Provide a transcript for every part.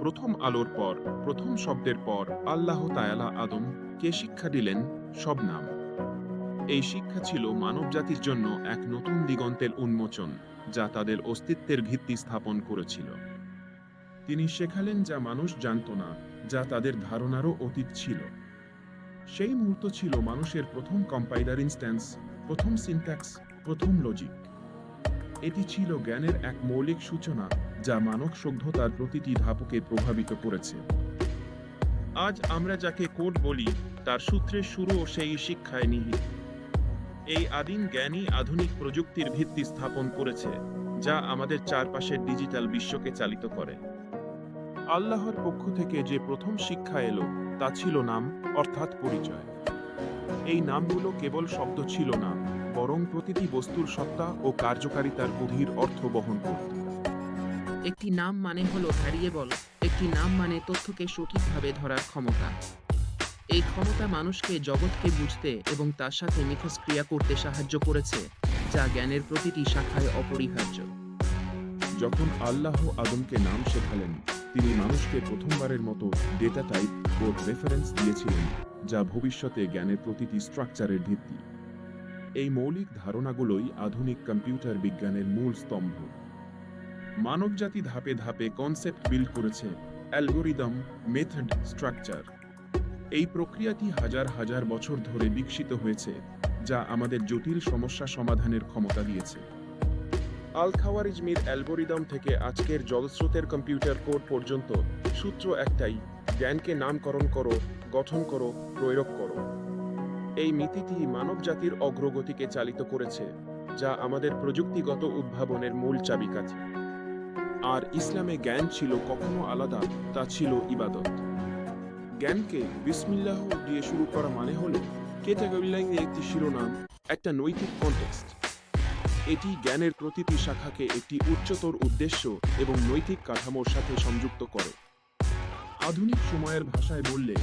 প্রথম আলোর পর, প্রথম শব্দের পর আল্লাহ তাআলা আদমকে শিক্ষা দিলেন সব নাম। এই শিক্ষা ছিল মানবজাতির জন্য এক নতুন দিগন্তের উন্মোচন, যা তাদের অস্তিত্বের ভিত্তি স্থাপন করেছিল। তিনি শেখালেন যা মানুষ জানত না, যা তাদের ধারণারও অতীত ছিল। সেই মুহূর্ত ছিল মানুষের প্রথম কম্পাইলার ইনস্ট্যান্স, প্রথম সিনট্যাক্স, প্রথম লজিক। এটি ছিল জ্ঞানের এক মৌলিক সূচনা, যা মানব সভ্যতার প্রতিটি ধাপকে প্রভাবিত করেছে। আজ আমরা যাকে কোড বলি, তার সূত্রের শুরুও সেই শিক্ষায় নিহিত। এই আদিম জ্ঞানই আধুনিক প্রযুক্তির ভিত্তি স্থাপন করেছে, যা আমাদের চারপাশের ডিজিটাল বিশ্বকে চালিত করে। আল্লাহর পক্ষ থেকে যে প্রথম শিক্ষা এলো, তা ছিল নাম, অর্থাৎ পরিচয়। এই নামগুলো কেবল শব্দ ছিল না, বরং প্রতিটি বস্তুর সত্তা ও কার্যকারিতার গভীর অর্থ বহন করত। একটি নাম মানে হলো ভ্যারিয়েবল। একটি নাম মানে তথ্যকে সঠিকভাবে ধরার ক্ষমতা। এই ক্ষমতা মানুষকে জগৎকে বুঝতে এবং তার সাথে মিথস্ক্রিয়া করতে সাহায্য করেছে, যা জ্ঞানের প্রতিটি শাখায় অপরিহার্য। যখন আল্লাহ আদমকে নাম শেখালেন, তিনি মানুষকে প্রথমবারের মতো ডেটা টাইপ ও রেফারেন্স দিয়েছিলেন, যা ভবিষ্যতে জ্ঞানের প্রতিটি স্ট্রাকচারের ভিত্তি। এই মৌলিক ধারণাগুলোই আধুনিক কম্পিউটার বিজ্ঞানের মূল স্তম্ভ। মানবজাতি ধাপে ধাপে কনসেপ্ট বিল্ড করেছে: অ্যালগোরিদম, মেথড, স্ট্রাকচার। এই প্রক্রিয়াটি হাজার হাজার বছর ধরে বিকশিত হয়েছে, যা আমাদের জটিল সমস্যা সমাধানের ক্ষমতা দিয়েছে। আল-খাওয়ারিজমির অ্যালগোরিদম থেকে আজকের জলস্রোতের কম্পিউটার কোড পর্যন্ত সূত্র একটাই: জ্ঞানকে নামকরণ করো, গঠন করো, প্রয়োগ করো। এই নীতিটি মানবজাতির অগ্রগতিকে চালিত করেছে, যা আমাদের প্রযুক্তিগত উদ্ভাবনের মূল চাবিকাঠি। আর ইসলামে জ্ঞান ছিল কখনো আলাদা, তা ছিল ইবাদত। জ্ঞানকে বিসমিল্লাহ দিয়ে শুরু করা মানে হলো ক্যাটাগরিলাইজে একটি শিরোনাম, একটা নৈতিক কনটেক্সট। এটি জ্ঞানের প্রতিটি শাখাকে একটি উচ্চতর উদ্দেশ্য এবং নৈতিক কাঠামোর সাথে সংযুক্ত করে। আধুনিক সময়ের ভাষায় বললে,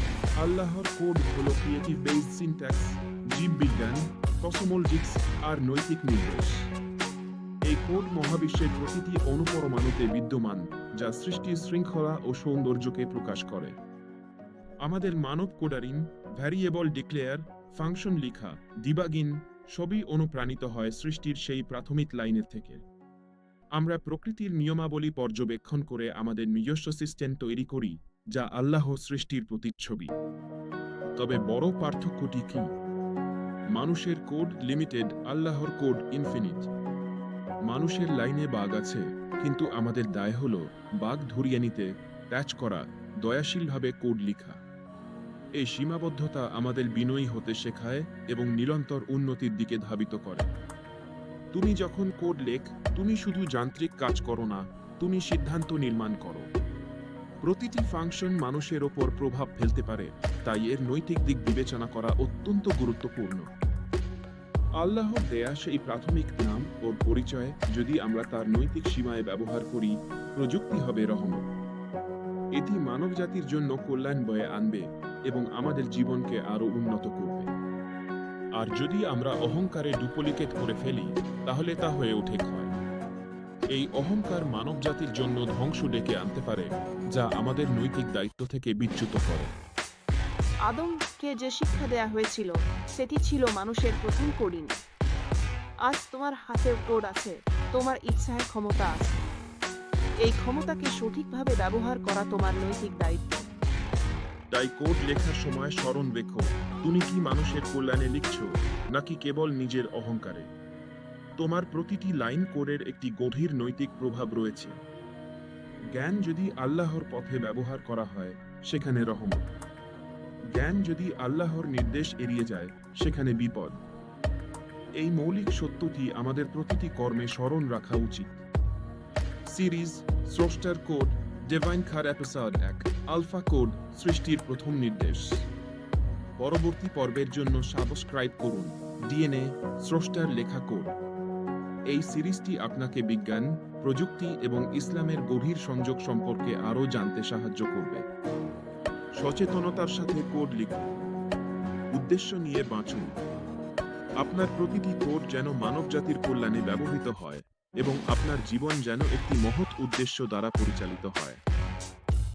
আল্লাহর কোড হলো ক্রিয়েটিভ বেসড সিনট্যাক্স, জীববিজ্ঞান, কসমোলজিক্স আর নৈতিক নির্দেশ। এই কোড মহাবিশ্বের প্রতিটি অণুপরমাণুতে বিদ্যমান, যা সৃষ্টির শৃঙ্খলা ও সৌন্দর্যকে প্রকাশ করে। আমাদের মানব কোডারিং, ভ্যারিয়েবল ডিক্লেয়ার, ফাংশন লিখা, ডিবাগিং সবই অনুপ্রাণিত হয় সৃষ্টির সেই প্রাথমিক লাইনের থেকে। আমরা প্রকৃতির নিয়মাবলী পর্যবেক্ষণ করে আমাদের নিজস্ব সিস্টেম তৈরি করি, যা আল্লাহর সৃষ্টির প্রতিচ্ছবি। তবে বড় পার্থক্যটি কি? মানুষের কোড লিমিটেড, আল্লাহর কোড ইনফিনিট। মানুষের লাইনে বাগ আছে, কিন্তু আমাদের দায় হলো বাগ ধরিয়ে নিতে, প্যাচ করা, দয়াশীলভাবে কোড লিখা। এই সীমাবদ্ধতা আমাদের বিনয়ী হতে শেখায় এবং নিরন্তর উন্নতির দিকে ধাবিত করে। তুমি যখন কোড লেখ, তুমি শুধু যান্ত্রিক কাজ করো না, তুমি সিদ্ধান্ত নির্মাণ করো। প্রতিটি ফাংশন মানুষের ওপর প্রভাব ফেলতে পারে, তাই এর নৈতিক দিক বিবেচনা করা অত্যন্ত গুরুত্বপূর্ণ। আল্লাহর দেয়া সেই প্রাথমিক নাম ও পরিচয় যদি আমরা তার নৈতিক সীমায় ব্যবহার করি, প্রযুক্তি হবে রহমত। এটি মানবজাতির জন্য কল্যাণ বয়ে আনবে এবং আমাদের জীবনকে আরো উন্নত করবে। আর যদি আমরা অহংকারে ডুপ্লিকেট করে ফেলি, তাহলে তা হয়ে ওঠে ক্ষয়। এই অহংকার মানবজাতির জন্য ধ্বংস ডেকে আনতে পারে, যা আমাদের নৈতিক দায়িত্ব থেকে বিচ্যুত করে। আদমকে যে শিক্ষা দেয়া হয়েছিল, সেটি ছিল মানুষের প্রথম কোডিং। আজ তোমার হাতে কোড আছে, তোমার ইচ্ছায় ক্ষমতা আছে। এই ক্ষমতাকে সঠিকভাবে ব্যবহার করা তোমার নৈতিক দায়িত্ব। তাই কোড লেখার সময় স্মরণ রেখো, তুমি কি মানুষের কল্যাণে লিখছো, নাকি কেবল নিজের অহংকারে? তোমার প্রতিটি লাইন কোডের একটি গভীর নৈতিক প্রভাব রয়েছে। জ্ঞান যদি আল্লাহর পথে ব্যবহার করা হয়, সেখানে রহমত। জ্ঞান যদি আল্লাহর নির্দেশ এড়িয়ে যায়, সেখানে বিপদ। এই মৌলিক সত্যটি আমাদের প্রতিটি কর্মে স্মরণ রাখা উচিত। সিরিজ স্রষ্টার কোড, ডিভাইন খার এপিসোড 1, আলফা কোড, সৃষ্টির প্রথম নির্দেশ। পরবর্তী পর্বের জন্য সাবস্ক্রাইব করুন ডিএনএ, স্রষ্টার লেখা কোড। এই সিরিজটি আপনাকে বিজ্ঞান, প্রযুক্তি এবং ইসলামের গভীর সংযোগ সম্পর্কে আরও জানতে সাহায্য করবে। সচেতনতার সাথে কোড লিখুন, উদ্দেশ্য নিয়ে বাঁচুন। আপনার প্রতিটি কোড যেন মানবজাতির কল্যাণে ব্যবহৃত হয় এবং আপনার জীবন যেন একটি মহৎ উদ্দেশ্য দ্বারা পরিচালিত হয়।